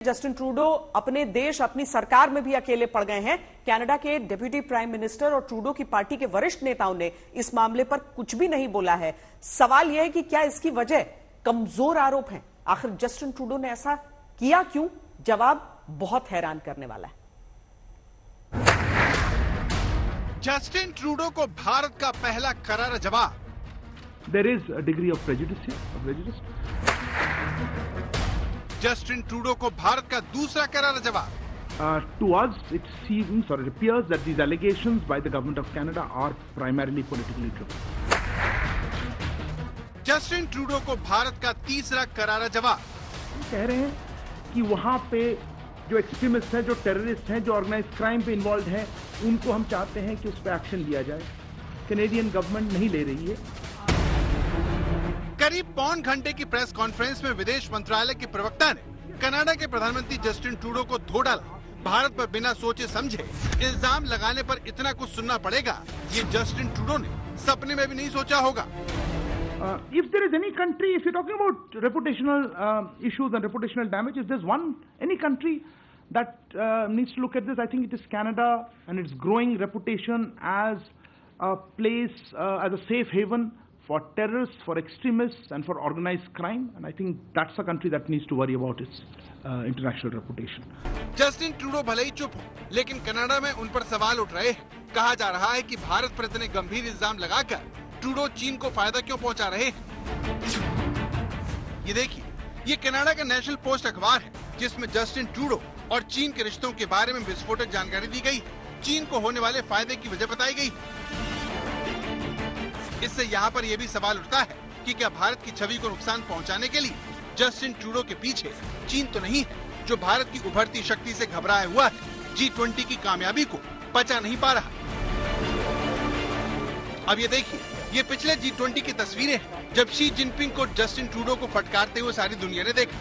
Justin Trudeau अपने देश अपनी सरकार में भी अकेले पड़ गए हैं। कनाडा के डिप्टी प्राइम मिनिस्टर और ट्रूडो की पार्टी के वरिष्ठ नेताओं ने इस मामले पर कुछ भी नहीं बोला है। सवाल यह है कि क्या इसकी वजह कमजोर आरोप हैं? आखिर जस्टिन ट्रूडो ने ऐसा किया क्यों? जवाब बहुत हैरान करने वाला है। जस्टिन ट्रूडो को भारत का पहला करारा जवाब। There is a degree of prejudice here, of prejudice. Justin Trudeau को भारत का दूसरा करारा जवाब। To us, it seems or it appears that these allegations by the government of Canada are primarily politically driven. Justin Trudeau को भारत का तीसरा करारा जवाब। कह रहे हैं कि वहां पे जो एक्सट्रीमिस्ट हैं, जो टेररिस्ट हैं, जो ऑर्गेनाइज्ड क्राइम पे इन्वॉल्व हैं, उनको हम चाहते हैं कि उस पर एक्शन लिया जाए। कैनेडियन गवर्नमेंट नहीं ले रही है। करीब पौन घंटे की प्रेस कॉन्फ्रेंस में विदेश मंत्रालय के प्रवक्ता ने कनाडा के प्रधानमंत्री जस्टिन ट्रूडो को धो डाला। भारत पर बिना सोचे समझे इल्जाम लगाने पर इतना कुछ सुनना पड़ेगा, ये जस्टिन ट्रूडो ने सपने में भी नहीं सोचा होगा। If there is any country, if you're talking about reputational issues and reputational damage, if there's any country that needs to look at this, I think it is Canada and its growing reputation as a place, as a safe haven for terrorists, for extremists and for organized crime, and I think that's a country that needs to worry about its international reputation. Justin Trudeau भले ही चुप हो, लेकिन Canada में उन पर सवाल उठ रहे हैं। कहा जा रहा है कि भारत पर इतने गंभीर इल्जाम लगाकर ट्रूडो चीन को फायदा क्यों पहुंचा रहे हैं। ये देखिए, ये कनाडा का नेशनल पोस्ट अखबार है, जिसमें जस्टिन ट्रूडो और चीन के रिश्तों के बारे में विस्फोटक जानकारी दी गई है। चीन को होने वाले फायदे की वजह बताई गई। इससे यहाँ पर यह भी सवाल उठता है कि क्या भारत की छवि को नुकसान पहुँचाने के लिए जस्टिन ट्रूडो के पीछे चीन तो नहीं है, जो भारत की उभरती शक्ति से घबराया हुआ है, G20 की कामयाबी को पचा नहीं पा रहा। अब ये देखिए, ये पिछले G20 की तस्वीरें हैं, जब शी जिनपिंग को जस्टिन ट्रूडो को फटकारते हुए सारी दुनिया ने देखा।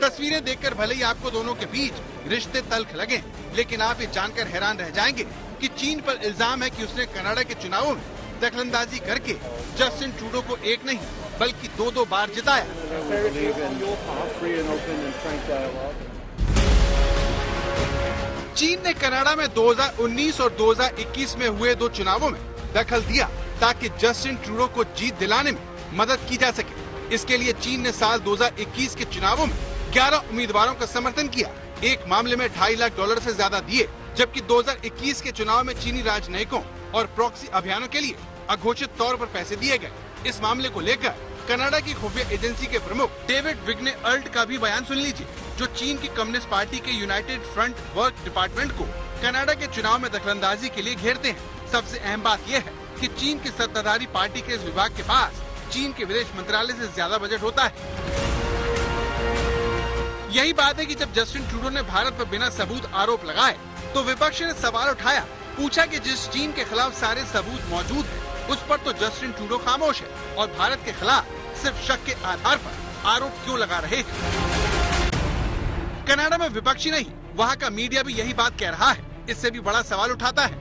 तस्वीरें देखकर भले ही आपको दोनों के बीच रिश्ते तल्ख लगे, लेकिन आप ये जानकर हैरान रह जाएंगे कि चीन पर इल्जाम है कि उसने कनाडा के चुनावों में दखलंदाजी करके जस्टिन ट्रूडो को एक नहीं बल्कि दो बार जिताया। चीन ने कनाडा में 2019 और 2021 में हुए 2 चुनावों में दखल दिया ताकि जस्टिन ट्रूडो को जीत दिलाने में मदद की जा सके। इसके लिए चीन ने साल 2021 के चुनावों में 11 उम्मीदवारों का समर्थन किया। एक मामले में $2.5 लाख से ज्यादा दिए, जबकि 2021 के चुनाव में चीनी राजनयिकों और प्रॉक्सी अभियानों के लिए अघोषित तौर पर पैसे दिए गए। इस मामले को लेकर कनाडा की खुफिया एजेंसी के प्रमुख डेविड विग्ने अर्ल्ट का भी बयान सुन लीजिए, जो चीन की कम्युनिस्ट पार्टी के यूनाइटेड फ्रंट वर्क डिपार्टमेंट को कनाडा के चुनाव में दखलंदाजी के लिए घेरते हैं। सबसे अहम बात यह है कि चीन की सत्ताधारी पार्टी के इस विभाग के पास चीन के विदेश मंत्रालय से ज्यादा बजट होता है। यही बात है कि जब जस्टिन ट्रूडो ने भारत पर बिना सबूत आरोप लगाए, तो विपक्ष ने सवाल उठाया, पूछा कि जिस चीन के खिलाफ सारे सबूत मौजूद हैं, उस पर तो जस्टिन ट्रूडो खामोश है और भारत के खिलाफ सिर्फ शक के आधार पर आरोप क्यों लगा रहे हैं। कनाडा में विपक्ष ही नहीं, वहाँ का मीडिया भी यही बात कह रहा है। इससे भी बड़ा सवाल उठाता है।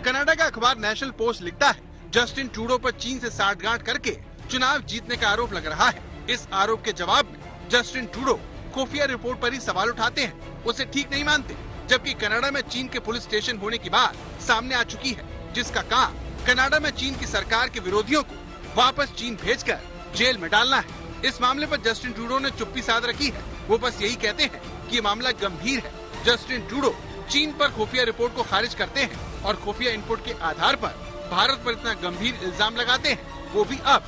कनाडा का अखबार नेशनल पोस्ट लिखता है, जस्टिन ट्रूडो पर चीन से साठगांठ करके चुनाव जीतने का आरोप लग रहा है। इस आरोप के जवाब में जस्टिन ट्रूडो खुफिया रिपोर्ट पर ही सवाल उठाते हैं, उसे ठीक नहीं मानते, जबकि कनाडा में चीन के पुलिस स्टेशन होने की बात सामने आ चुकी है, जिसका काम कनाडा में चीन की सरकार के विरोधियों को वापस चीन भेजकर जेल में डालना है। इस मामले पर जस्टिन ट्रूडो ने चुप्पी साध रखी है। वो बस यही कहते हैं कि ये मामला गंभीर है। जस्टिन ट्रूडो चीन पर खुफिया रिपोर्ट को खारिज करते हैं और खुफिया इनपुट के आधार पर भारत पर इतना गंभीर इल्जाम लगाते हैं, वो भी अब।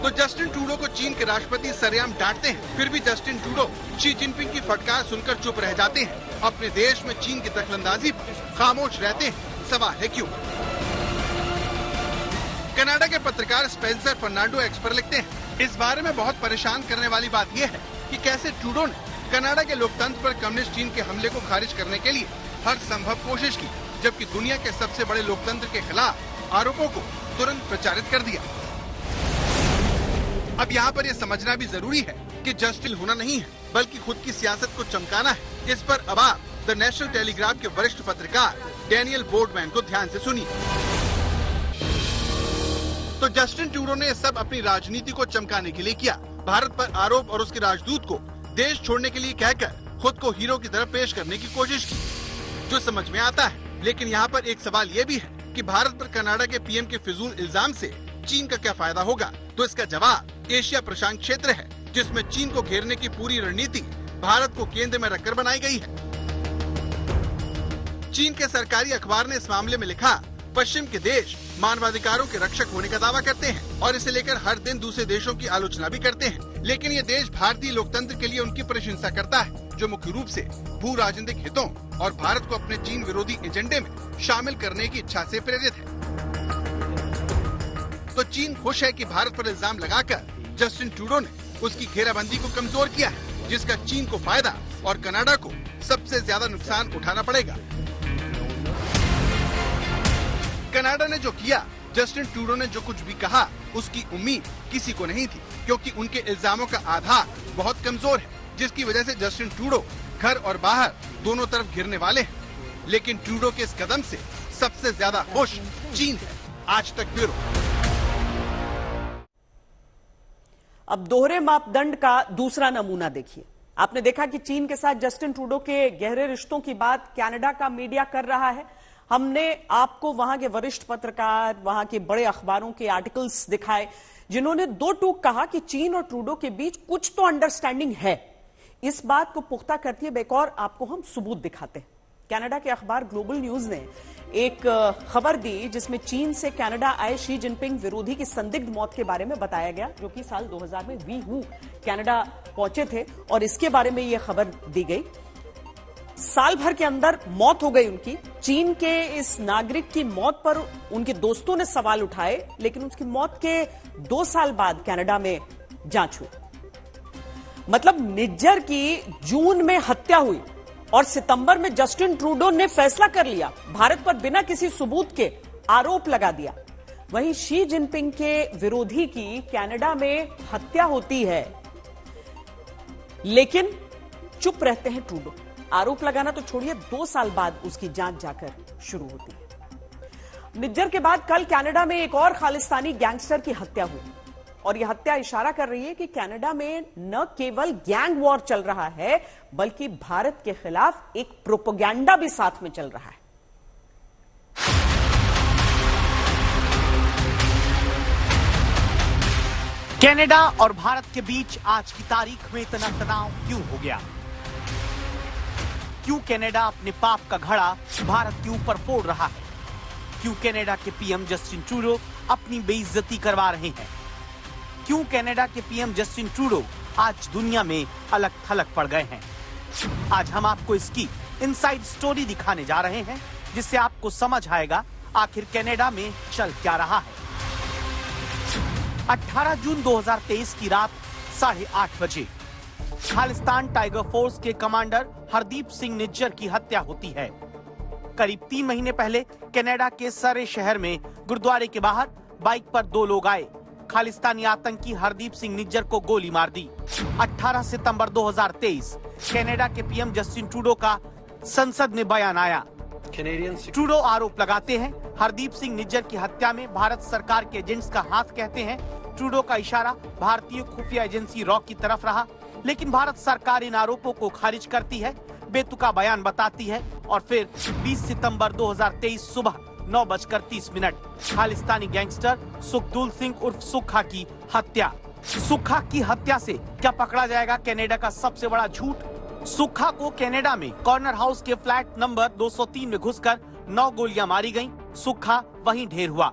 तो जस्टिन ट्रूडो को चीन के राष्ट्रपति सरेआम डांटते हैं, फिर भी जस्टिन ट्रूडो शी जिनपिंग की फटकार सुनकर चुप रह जाते हैं। अपने देश में चीन की दखलंदाजी पर खामोश रहते हैं। सवाल है क्यों? कनाडा के पत्रकार स्पेंसर फर्नांडो एक्स पर लिखते हैं, इस बारे में बहुत परेशान करने वाली बात यह है कि कैसे ट्रूडो ने कनाडा के लोकतंत्र पर कम्युनिस्ट चीन के हमले को खारिज करने के लिए हर संभव कोशिश की, जबकि दुनिया के सबसे बड़े लोकतंत्र के खिलाफ आरोपों को तुरंत प्रचारित कर दिया। अब यहाँ पर यह समझना भी जरूरी है कि जस्टिन होना नहीं है, बल्कि खुद की सियासत को चमकाना है। इस पर अब आप द नेशनल टेलीग्राफ के वरिष्ठ पत्रकार डैनियल बोर्डमैन को ध्यान से सुनिए। तो जस्टिन ट्रूडो ने सब अपनी राजनीति को चमकाने के लिए किया। भारत पर आरोप और उसके राजदूत को देश छोड़ने के लिए कहकर खुद को हीरो की तरह पेश करने की कोशिश की, जो समझ में आता है। लेकिन यहाँ पर एक सवाल ये भी है कि भारत पर कनाडा के पीएम के फिजूल इल्जाम से चीन का क्या फायदा होगा? तो इसका जवाब एशिया प्रशांत क्षेत्र है, जिसमें चीन को घेरने की पूरी रणनीति भारत को केंद्र में रखकर बनाई गई है। चीन के सरकारी अखबार ने इस मामले में लिखा, पश्चिम के देश मानवाधिकारों के रक्षक होने का दावा करते हैं और इसे लेकर हर दिन दूसरे देशों की आलोचना भी करते हैं, लेकिन ये देश भारतीय लोकतंत्र के लिए उनकी प्रशंसा करता है, जो मुख्य रूप से भू राजनीतिक हितों और भारत को अपने चीन विरोधी एजेंडे में शामिल करने की इच्छा से प्रेरित है। तो चीन खुश है कि भारत पर इल्जाम लगाकर जस्टिन ट्रूडो ने उसकी घेराबंदी को कमजोर किया है, जिसका चीन को फायदा और कनाडा को सबसे ज्यादा नुकसान उठाना पड़ेगा। कनाडा ने जो किया, जस्टिन ट्रूडो ने जो कुछ भी कहा, उसकी उम्मीद किसी को नहीं थी, क्योंकि उनके इल्जामों का आधार बहुत कमजोर है, जिसकी वजह से जस्टिन ट्रूडो घर और बाहर दोनों तरफ घिरने वाले हैं। लेकिन ट्रूडो के इस कदम से सबसे ज्यादा खुश चीन है। आज तक ब्यूरो। अब दोहरे मापदंड का दूसरा नमूना देखिए। आपने देखा कि चीन के साथ जस्टिन ट्रूडो के गहरे रिश्तों की बात कनाडा का मीडिया कर रहा है। हमने आपको वहां के वरिष्ठ पत्रकार, वहां के बड़े अखबारों के आर्टिकल्स दिखाए, जिन्होंने दो टूक कहा कि चीन और ट्रूडो के बीच कुछ तो अंडरस्टैंडिंग है। इस बात को पुख्ता करती है एक और आपको हम सबूत दिखाते हैं। कनाडा के अखबार ग्लोबल न्यूज ने एक खबर दी, जिसमें चीन से कनाडा आए शी जिनपिंग विरोधी की संदिग्ध मौत के बारे में बताया गया, जो कि साल 2000 में वीहू कनाडा पहुंचे थे और इसके बारे में यह खबर दी गई। साल भर के अंदर मौत हो गई उनकी। चीन के इस नागरिक की मौत पर उनके दोस्तों ने सवाल उठाए, लेकिन उसकी मौत के 2 साल बाद कनाडा में जांच हुई। मतलब निज्जर की जून में हत्या हुई और सितंबर में जस्टिन ट्रूडो ने फैसला कर लिया, भारत पर बिना किसी सबूत के आरोप लगा दिया। वहीं शी जिनपिंग के विरोधी की कनाडा में हत्या होती है, लेकिन चुप रहते हैं ट्रूडो। आरोप लगाना तो छोड़िए, 2 साल बाद उसकी जांच जाकर शुरू होती है। निज्जर के बाद कल कनाडा में एक और खालिस्तानी गैंगस्टर की हत्या हुई और यह हत्या इशारा कर रही है कि कनाडा में न केवल गैंग वॉर चल रहा है, बल्कि भारत के खिलाफ एक प्रोपेगेंडा भी साथ में चल रहा है। कनाडा और भारत के बीच आज की तारीख में इतना तनाव क्यों हो गया? क्यों कनाडा अपने पाप का घड़ा भारत के ऊपर फोड़ रहा है? क्यों कनाडा के पीएम जस्टिन ट्रूडो अपनी बेइज्जती करवा रहे हैं? क्यों कनाडा के पीएम जस्टिन ट्रूडो आज दुनिया में अलग थलग पड़ गए हैं? आज हम आपको इसकी इनसाइड स्टोरी दिखाने जा रहे हैं, जिससे आपको समझ आएगा आखिर कनाडा में चल क्या रहा है। 18 जून 2023 की रात 8:30 बजे खालिस्तान टाइगर फोर्स के कमांडर हरदीप सिंह निज्जर की हत्या होती है। करीब 3 महीने पहले कनाडा के सरे शहर में गुरुद्वारे के बाहर बाइक पर 2 लोग आए, खालिस्तानी आतंकी हरदीप सिंह निज्जर को गोली मार दी। 18 सितंबर 2023 कनाडा के पीएम जस्टिन ट्रूडो का संसद में बयान आया। ट्रूडो आरोप लगाते हैं हरदीप सिंह निज्जर की हत्या में भारत सरकार के एजेंट्स का हाथ, कहते हैं ट्रूडो का इशारा भारतीय खुफिया एजेंसी रॉ की तरफ रहा, लेकिन भारत सरकार इन आरोपों को खारिज करती है, बेतुका बयान बताती है और फिर 20 सितंबर 2023 सुबह 9:30 खालिस्तानी गैंगस्टर सुखदुल सिंह उर्फ सुखा की हत्या। सुखा की हत्या से क्या पकड़ा जाएगा कनाडा का सबसे बड़ा झूठ? सुखा को कनाडा में कॉर्नर हाउस के फ्लैट नंबर 203 में घुसकर 9 गोलियां मारी गईं। सुखा वहीं ढेर हुआ।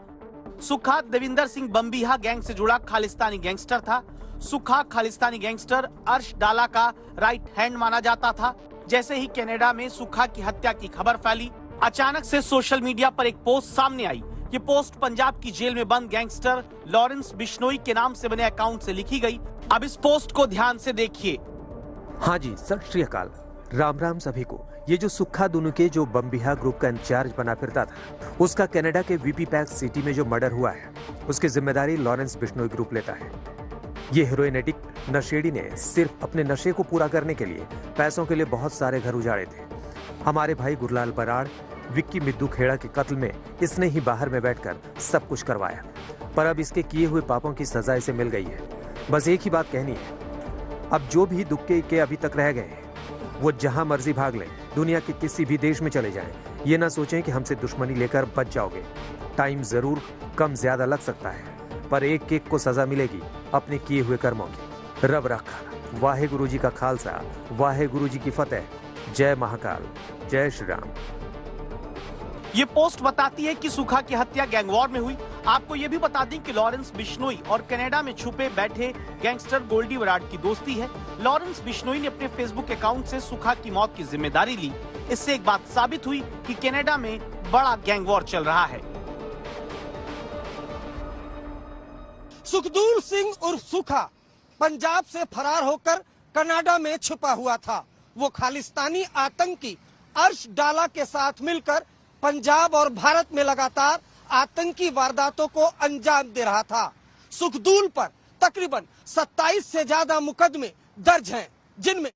सुखा देविंदर सिंह बम्बिहा गैंग से जुड़ा खालिस्तानी गैंगस्टर था। सुखा खालिस्तानी गैंगस्टर अर्श डाला का राइट हैंड माना जाता था। जैसे ही कनाडा में सुखा की हत्या की खबर फैली, अचानक से सोशल मीडिया पर एक पोस्ट सामने आई। ये पोस्ट पंजाब की जेल में बंद गैंगस्टर लॉरेंस बिश्नोई के नाम से बने अकाउंट से लिखी गई। अब इस पोस्ट को ध्यान से देखिए। हाँ जी, सत श्री अकाल, राम राम सभी को। ये जो सुखा दुनु के जो बम्बिहा ग्रुप का इंचार्ज बना फिरता था, उसका कनाडा के विनिपेग सिटी में जो मर्डर हुआ है, उसकी जिम्मेदारी लॉरेंस बिश्नोई ग्रुप लेता है। ये हीरोइन एडिक्ट नशेड़ी ने सिर्फ अपने नशे को पूरा करने के लिए पैसों के लिए बहुत सारे घर उजाड़े थे। हमारे भाई गुरलाल बराड़, विक्की मिद्दू खेड़ा के कत्ल में इसने ही बाहर में बैठकर सब कुछ करवाया। पर अब इसके किए हुए पापों की सजा इसे मिल गई है। बस एक ही बात कहनी है, अब जो भी दुक्के के अभी तक रह गए हैं वो जहां मर्जी भाग लें, दुनिया के किसी भी देश में चले जाएं। ये ना सोचें कि हमसे दुश्मनी लेकर बच जाओगे। टाइम जरूर कम ज्यादा लग सकता है, पर एक एक को सजा मिलेगी अपने किए हुए कर्मों की। रब रखा। वाहे गुरु जी का खालसा, वाहे गुरु जी की फतेह। जय महाकाल, जय श्री राम। ये पोस्ट बताती है कि सुखा की हत्या गैंगवॉर में हुई। आपको ये भी बता दें कि लॉरेंस बिश्नोई और कनाडा में छुपे बैठे गैंगस्टर गोल्डी बराड की दोस्ती है। लॉरेंस बिश्नोई ने अपने फेसबुक अकाउंट से सुखा की मौत की जिम्मेदारी ली। इससे एक बात साबित हुई कि कनाडा में बड़ा गैंगवॉर चल रहा है। सुखदूर सिंह उर्फ सुखा पंजाब से फरार होकर कनाडा में छुपा हुआ था। वो खालिस्तानी आतंकी अर्श डाला के साथ मिलकर पंजाब और भारत में लगातार आतंकी वारदातों को अंजाम दे रहा था। सुखदूर पर तकरीबन 27 से ज्यादा मुकदमे दर्ज हैं, जिनमें